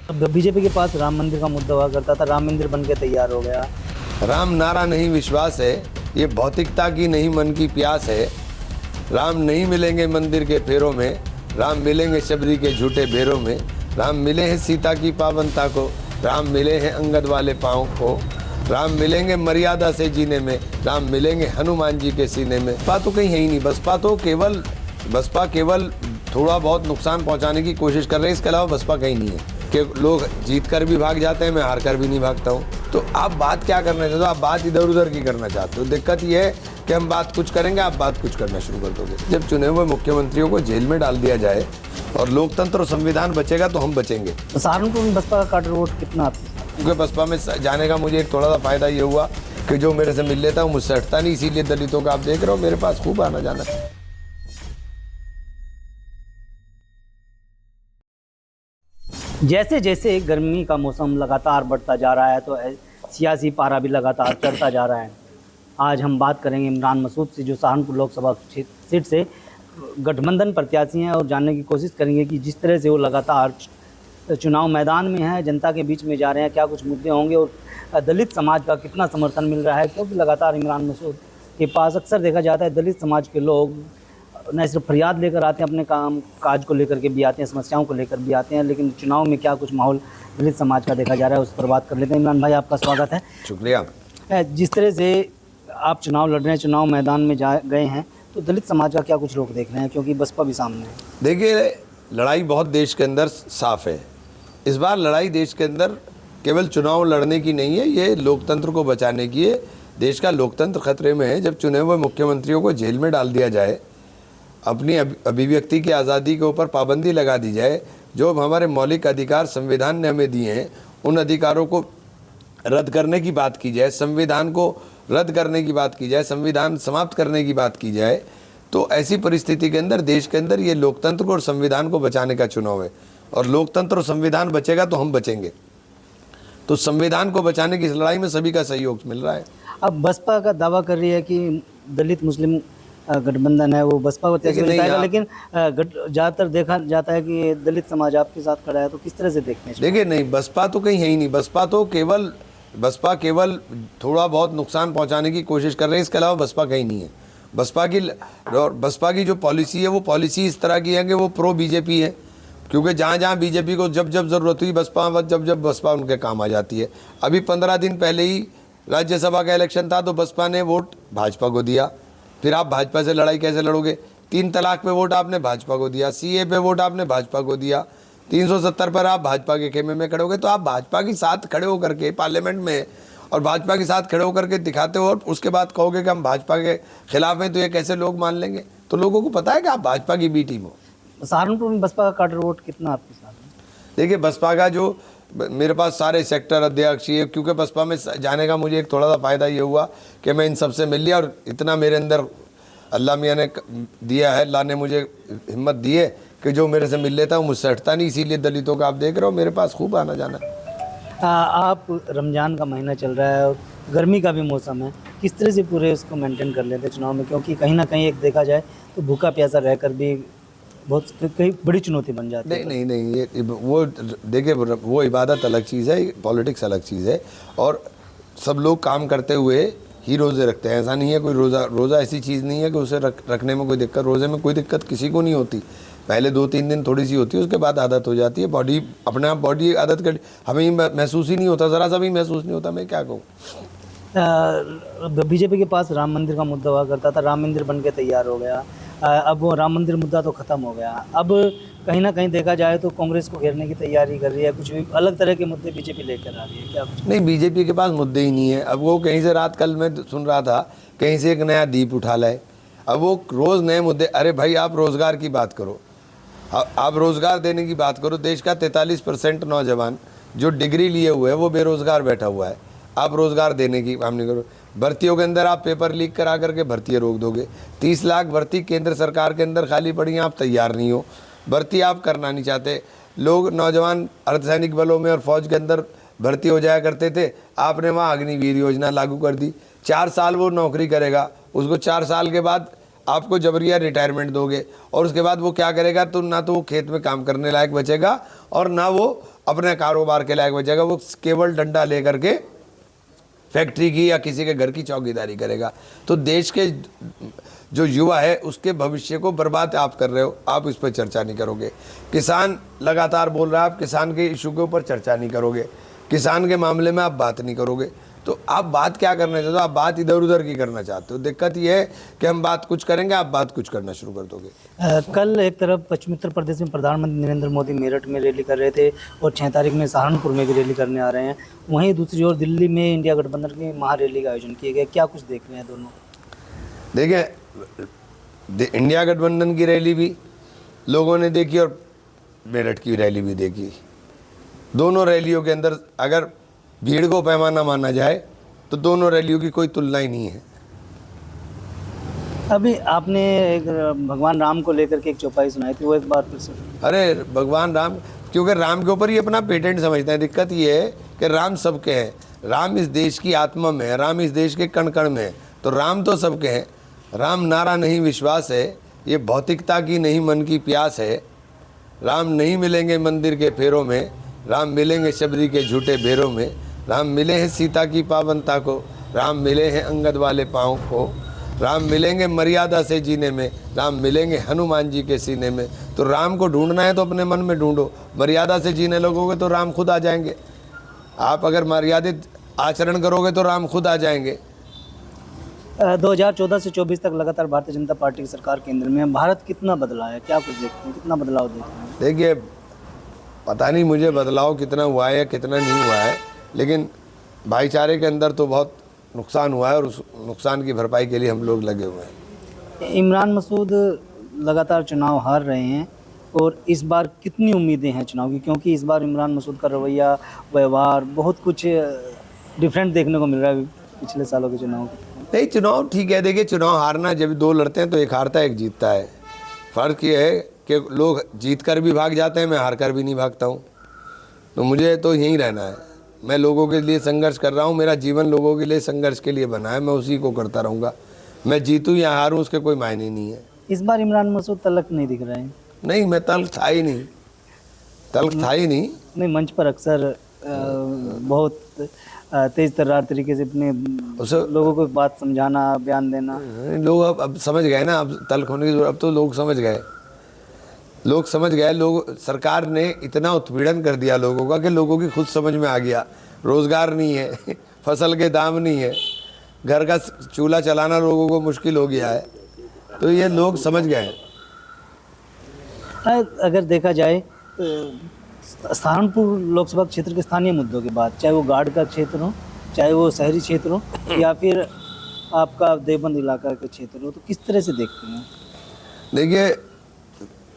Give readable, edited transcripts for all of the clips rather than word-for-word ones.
BJP के पास राम मंदिर का मुद्दा हुआ करता था, राम मंदिर बन के तैयार हो गया। राम नारा नहीं विश्वास है, ये भौतिकता की नहीं मन की प्यास है। राम नहीं मिलेंगे मंदिर के फेरों में, राम मिलेंगे शबरी के झूठे बेरों में। राम मिले हैं सीता की पावनता को, राम मिले हैं अंगद वाले पाँव को। राम मिलेंगे मर्यादा से जीने में, राम मिलेंगे हनुमान जी के सीने में। बसपा तो कहीं है ही नहीं। बसपा केवल थोड़ा बहुत नुकसान पहुंचाने की कोशिश कर रहे हैं, इसके अलावा बसपा कहीं नहीं है। कि लोग जीत कर भी भाग जाते हैं, मैं हार कर भी नहीं भागता हूँ। तो आप बात क्या करना चाहते हो? आप बात इधर उधर की करना चाहते हो। दिक्कत ये है कि हम बात कुछ करेंगे, आप बात कुछ करना शुरू कर दोगे। जब चुने हुए मुख्यमंत्रियों को जेल में डाल दिया जाए और लोकतंत्र और संविधान बचेगा तो हम बचेंगे। तो सहारनपुर में बसपा का काटर वोट कितना आपके साथ? क्योंकि बसपा में जाने का मुझे एक थोड़ा सा फायदा ये हुआ कि जो मेरे से मिल लेता है वो मुझसे हटता नहीं, इसीलिए दलितों का आप देख रहे हो मेरे पास खूब आना जाना। जैसे जैसे गर्मी का मौसम लगातार बढ़ता जा रहा है तो सियासी पारा भी लगातार चढ़ता जा रहा है। आज हम बात करेंगे इमरान मसूद से, जो सहारनपुर लोकसभा सीट से गठबंधन प्रत्याशी हैं, और जानने की कोशिश करेंगे कि जिस तरह से वो लगातार चुनाव मैदान में हैं, जनता के बीच में जा रहे हैं, क्या कुछ मुद्दे होंगे और दलित समाज का कितना समर्थन मिल रहा है। क्योंकि लगातार इमरान मसूद के पास अक्सर देखा जाता है दलित समाज के लोग न सिर्फ फरियाद लेकर आते हैं, अपने काम काज को लेकर के भी आते हैं, समस्याओं को लेकर भी आते हैं, लेकिन चुनाव में क्या कुछ माहौल दलित समाज का देखा जा रहा है उस पर बात कर लेते हैं। इमरान भाई, आपका स्वागत है। शुक्रिया। जिस तरह से आप चुनाव लड़ रहे हैं, चुनाव मैदान में गए हैं, तो दलित समाज का क्या कुछ लोग देख रहे हैं, क्योंकि बसपा भी सामने है? देखिए, लड़ाई बहुत देश के अंदर साफ है। इस बार लड़ाई देश के अंदर केवल चुनाव लड़ने की नहीं है, ये लोकतंत्र को बचाने की है। देश का लोकतंत्र खतरे में है। जब चुने हुए मुख्यमंत्रियों को जेल में डाल दिया जाए, अपनी अभिव्यक्ति की आज़ादी के ऊपर पाबंदी लगा दी जाए, जो हमारे मौलिक अधिकार संविधान ने हमें दिए हैं, उन अधिकारों को रद्द करने की बात की जाए, संविधान को रद्द करने की बात की जाए, संविधान समाप्त करने की बात की जाए, तो ऐसी परिस्थिति के अंदर देश के अंदर ये लोकतंत्र को और संविधान को बचाने का चुनाव है। और लोकतंत्र और संविधान बचेगा तो हम बचेंगे। तो संविधान को बचाने की इस लड़ाई में सभी का सहयोग मिल रहा है। अब बसपा का दावा कर रही है कि दलित मुस्लिम गठबंधन है, वो बसपा को तेजी मिलता है, लेकिन ज़्यादातर देखा जाता है कि दलित समाज आपके साथ खड़ा है। तो किस तरह से देखते हैं? देखिए, नहीं, बसपा तो कहीं है ही नहीं। बसपा केवल थोड़ा बहुत नुकसान पहुंचाने की कोशिश कर रहे हैं, इसके अलावा बसपा कहीं नहीं है। बसपा की जो पॉलिसी है वो पॉलिसी इस तरह की है कि वो प्रो बीजेपी है, क्योंकि जहाँ जहाँ बीजेपी को जब जब ज़रूरत हुई जब बसपा उनके काम आ जाती है। अभी 15 दिन पहले ही राज्यसभा का इलेक्शन था तो बसपा ने वोट भाजपा को दिया। फिर आप भाजपा से लड़ाई कैसे लड़ोगे? 3 तलाक पे वोट आपने भाजपा को दिया, सीए पे वोट आपने भाजपा को दिया, 370 पर आप भाजपा के खेमे में खड़े हो गए। तो आप भाजपा के साथ खड़े होकर के पार्लियामेंट में और भाजपा के साथ खड़े होकर के दिखाते हो और उसके बाद कहोगे कि हम भाजपा के खिलाफ हैं, तो ये कैसे लोग मान लेंगे? तो लोगों को पता है कि आप भाजपा की बी टीम हो। सहारनपुर में बसपा का काटर वोट कितना आपके साथ है? देखिए, बसपा का जो मेरे पास सारे सेक्टर अध्यक्ष ये, क्योंकि बसपा में जाने का मुझे एक थोड़ा सा फ़ायदा ये हुआ कि मैं इन सबसे मिल लिया और इतना मेरे अंदर अल्लाह मियाँ ने दिया है, अल्लाह ने मुझे हिम्मत दी है कि जो मेरे से मिल लेता है वो मुझसे हटता नहीं, इसीलिए दलितों का आप देख रहे हो मेरे पास खूब आना जाना। आप रमज़ान का महीना चल रहा है और गर्मी का भी मौसम है, किस तरह से पूरे उसको मेंटेन कर लेते हैं चुनाव में? क्योंकि कहीं ना कहीं एक देखा जाए तो भूखा प्यासा रहकर भी बहुत कई बड़ी चुनौती बन जाती है। नहीं, ये वो देखिए, वो इबादत अलग चीज़ है, पॉलिटिक्स अलग चीज़ है। और सब लोग काम करते हुए ही रोज़े रखते हैं, ऐसा नहीं है। कोई रोज़ा ऐसी चीज़ नहीं है कि उसे रखने में कोई दिक्कत, रोज़े में कोई दिक्कत किसी को नहीं होती। पहले 2-3 दिन थोड़ी सी होती है, उसके बाद आदत हो जाती है। बॉडी अपने आप बॉडी आदत कर, हमें महसूस ही नहीं होता, ज़रा सा भी महसूस नहीं होता। मैं क्या कहूँ, बीजेपी के पास राम मंदिर का मुद्दा हुआ करता था, राम मंदिर बन के तैयार हो गया। अब वो राम मंदिर मुद्दा तो ख़त्म हो गया। अब कहीं ना कहीं देखा जाए तो कांग्रेस को घेरने की तैयारी कर रही है, कुछ भी अलग तरह के मुद्दे बीजेपी लेकर आ रही है। क्या कुछ? नहीं, बीजेपी के पास मुद्दे ही नहीं है। अब वो कहीं से रात कल मैं सुन रहा था कहीं से एक नया दीप उठा लाए। अब वो रोज़ नए मुद्दे। अरे भाई, आप रोज़गार की बात करो, आप रोज़गार देने की बात करो। देश का 43% नौजवान जो डिग्री लिए हुए है वो बेरोज़गार बैठा हुआ है। आप रोज़गार देने की काम नहीं करो। भर्तियों के अंदर आप पेपर लीक करा करके भर्तियाँ रोक दोगे। 30 लाख भर्ती केंद्र सरकार के अंदर खाली पड़ी हैं, आप तैयार नहीं हो, भर्ती आप करना नहीं चाहते। लोग नौजवान अर्धसैनिक बलों में और फौज के अंदर भर्ती हो जाया करते थे, आपने वहाँ अग्निवीर योजना लागू कर दी। 4 साल वो नौकरी करेगा, उसको 4 साल के बाद आपको जबरिया रिटायरमेंट दोगे और उसके बाद वो क्या करेगा, तो ना तो वो खेत में काम करने लायक बचेगा और ना वो अपने कारोबार के लायक बचेगा, वो केवल डंडा लेकर के फैक्ट्री की या किसी के घर की चौकीदारी करेगा। तो देश के जो युवा है उसके भविष्य को बर्बाद आप कर रहे हो, आप इस पर चर्चा नहीं करोगे। किसान लगातार बोल रहा है, आप किसान के इशू के ऊपर चर्चा नहीं करोगे, किसान के मामले में आप बात नहीं करोगे, तो आप बात क्या करना चाहते हो, आप बात इधर उधर की करना चाहते हो। दिक्कत ये है कि हम बात कुछ करेंगे, आप बात कुछ करना शुरू कर दोगे। कल एक तरफ पश्चिमी उत्तर प्रदेश में प्रधानमंत्री नरेंद्र मोदी मेरठ में रैली कर रहे थे और 6 तारीख में सहारनपुर में भी रैली करने आ रहे हैं। वहीं दूसरी ओर दिल्ली में इंडिया गठबंधन की महारैली का आयोजन किया गया। क्या कुछ देख रहे हैं दोनों? देखिए, इंडिया गठबंधन की रैली भी लोगों ने देखी और मेरठ की रैली भी देखी। दोनों रैलियों के अंदर अगर भीड़ को पैमाना माना जाए तो दोनों रैलियों की कोई तुलना ही नहीं है। अभी आपने एक भगवान राम को लेकर के एक चौपाई सुनाई थी, वो एक बार फिर से। अरे भगवान राम, क्योंकि राम के ऊपर ही अपना पेटेंट समझते हैं। दिक्कत ये है कि राम सबके हैं, राम इस देश की आत्मा में है, राम इस देश के कण कण में है, तो राम तो सबके हैं। राम नारा नहीं विश्वास है, ये भौतिकता की नहीं मन की प्यास है। राम नहीं मिलेंगे मंदिर के फेरों में, राम मिलेंगे शबरी के झूठे बेरों में। राम मिले हैं सीता की पावनता को, राम मिले हैं अंगद वाले पाँव को। राम मिलेंगे मर्यादा से जीने में, राम मिलेंगे हनुमान जी के सीने में। तो राम को ढूंढना है तो अपने मन में ढूंढो, मर्यादा से जीने लगोगे तो राम खुद आ जाएंगे। आप अगर मर्यादित आचरण करोगे तो राम खुद आ जाएंगे। 2014 से 24 तक लगातार भारतीय जनता पार्टी की सरकार केंद्र में है। भारत कितना बदला है, क्या कुछ देखते हैं, कितना बदलाव देखते हैं? देखिए, पता नहीं मुझे बदलाव कितना हुआ है या कितना नहीं हुआ है, लेकिन भाईचारे के अंदर तो बहुत नुकसान हुआ है और उस नुकसान की भरपाई के लिए हम लोग लगे हुए हैं। इमरान मसूद लगातार चुनाव हार रहे हैं और इस बार कितनी उम्मीदें हैं चुनाव की? क्योंकि इस बार इमरान मसूद का रवैया, व्यवहार बहुत कुछ डिफरेंट देखने को मिल रहा है पिछले सालों के चुनाव के। नहीं, चुनाव ठीक है। देखिए, चुनाव हारना, जब दो लड़ते हैं तो एक हारता है एक जीतता है। फ़र्क ये है कि लोग जीत कर भी भाग जाते हैं, मैं हार कर भी नहीं भागता हूँ। तो मुझे तो यहीं रहना है। मैं लोगों के लिए संघर्ष कर रहा हूँ, मेरा जीवन लोगों के लिए संघर्ष के लिए बना है, मैं उसी को करता रहूँगा। मैं जीतूँ या हारूँ उसके कोई मायने नहीं है। इस बार इमरान मसूद तलक नहीं दिख रहे हैं। नहीं, मैं तल्ख था ही नहीं, तल्ख था ही नहीं। नहीं, मंच पर अक्सर बहुत तेज तर्रार तरीके से अपने लोगों को बात समझाना, बयान देना। लोग अब समझ गए ना, अब तल्ख होने की जरूरत, अब तो लोग समझ गए, लोग समझ गए। लोग, सरकार ने इतना उत्पीड़न कर दिया लोगों का कि लोगों की खुद समझ में आ गया। रोज़गार नहीं है, फसल के दाम नहीं है, घर का चूल्हा चलाना लोगों को मुश्किल हो गया है, तो ये लोग समझ गए। अगर देखा जाए सहारनपुर लोकसभा क्षेत्र के स्थानीय मुद्दों के बाद, चाहे वो गार्ड का क्षेत्र हो, चाहे वो शहरी क्षेत्र हो, या फिर आपका देवबंद इलाका का क्षेत्र हो, तो किस तरह से देखते हैं? देखिए,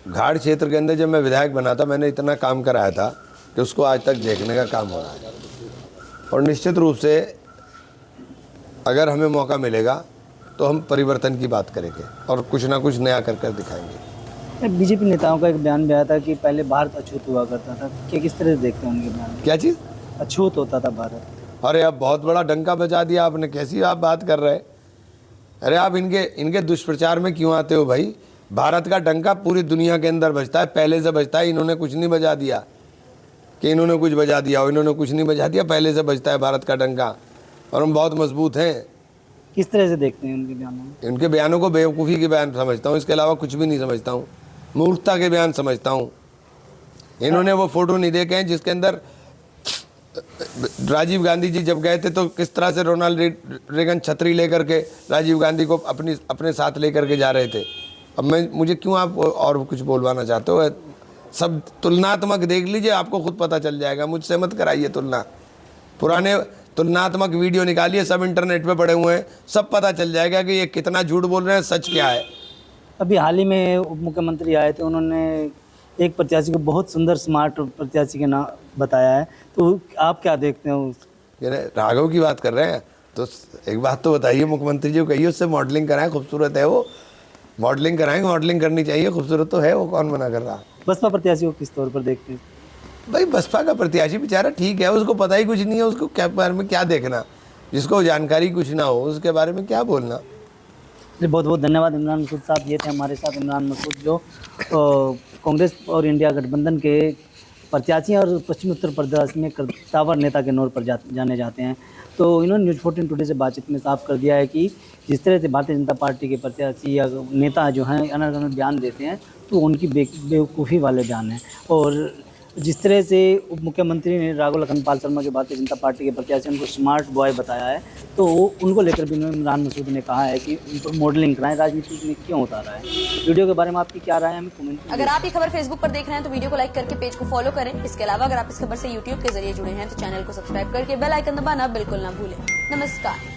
घाट क्षेत्र के अंदर जब मैं विधायक बना था, मैंने इतना काम कराया था कि उसको आज तक देखने का काम हो रहा है। और निश्चित रूप से अगर हमें मौका मिलेगा तो हम परिवर्तन की बात करेंगे और कुछ ना कुछ नया कर कर दिखाएंगे। बीजेपी नेताओं का एक बयान भी आया था कि पहले भारत अछूत हुआ करता था, कि किस तरह से देखते हैं उनके बयान? क्या चीज़? अछूत होता था भारत। अरे अब बहुत बड़ा डंका बजा दिया आपने, कैसी आप बात कर रहे हैं? अरे आप इनके दुष्प्रचार में क्यों आते हो भाई? भारत का डंका पूरी दुनिया के अंदर बजता है, पहले से बजता है। इन्होंने कुछ नहीं बजा दिया कि इन्होंने कुछ बजा दिया हो, इन्होंने कुछ नहीं बजा दिया, पहले से बजता है भारत का डंका और हम बहुत मजबूत हैं। किस तरह से देखते हैं उनके बयानों में? उनके बयानों को बेवकूफ़ी के बयान समझता हूँ, इसके अलावा कुछ भी नहीं समझता हूँ। मूर्खता के बयान समझता हूँ। इन्होंने वो फोटो नहीं देखे हैं जिसके अंदर राजीव गांधी जी जब गए थे तो किस तरह से रोनाल्ड रेगन छतरी लेकर के राजीव गांधी को अपने साथ लेकर के जा रहे थे। अब मुझे क्यों आप और कुछ बोलवाना चाहते हो? सब तुलनात्मक देख लीजिए, आपको खुद पता चल जाएगा। मुझसे मत कराइए तुलना। पुराने तुलनात्मक वीडियो निकालिए, सब इंटरनेट पे पड़े हुए हैं, सब पता चल जाएगा कि ये कितना झूठ बोल रहे हैं, सच क्या है। अभी हाल ही में उप मुख्यमंत्री आए थे, उन्होंने एक प्रत्याशी को बहुत सुंदर स्मार्ट प्रत्याशी के नाम बताया है, तो आप क्या देखते हैं उस? राघव की बात कर रहे हैं तो एक बात तो बताइए, मुख्यमंत्री जी को कहिए उससे मॉडलिंग कराएं, खूबसूरत है वो, मॉडलिंग कराएंगे, मॉडलिंग करनी चाहिए, खूबसूरत तो है वो, कौन मना कर रहा। बसपा प्रत्याशी को किस तौर पर देखते हैं? भाई बसपा का प्रत्याशी बेचारा ठीक है, उसको पता ही कुछ नहीं है, उसको क्या बारे में क्या देखना, जिसको जानकारी कुछ ना हो उसके बारे में क्या बोलना। जी, बहुत बहुत धन्यवाद इमरान मसूद साहब। ये थे हमारे साथ इमरान मसूद जो कांग्रेस और इंडिया गठबंधन के प्रत्याशी और पश्चिमी उत्तर प्रदेश में कद्दावर नेता के नौर पर जाने जाते हैं। तो इन्होंने न्यूज़ 14 टुडे से बातचीत में साफ कर दिया है कि जिस तरह से भारतीय जनता पार्टी के प्रत्याशी या नेता जो हैं अनर्गल बयान देते हैं तो उनकी बेवकूफ़ी वाले बयान हैं। और जिस तरह से उप मुख्यमंत्री ने राघव लखनपाल शर्मा के भारतीय जनता पार्टी के प्रत्याशी उनको स्मार्ट बॉय बताया है, तो उनको लेकर भी इमरान मसूद ने कहा है कि उनको मॉडलिंग कराएं, राजनीति में क्यों उतारा है। वीडियो के बारे में आपकी क्या राय है, हमें कमेंट में अगर आप ये खबर फेसबुक पर देख रहे हैं तो वीडियो को लाइक करके पेज को फॉलो करें। इसके अलावा अगर आप इस खबर से यूट्यूब के जरिए जुड़े हैं तो चैनल को सब्सक्राइब करके बेल आइकन दबाना बिल्कुल ना भूलें। नमस्कार।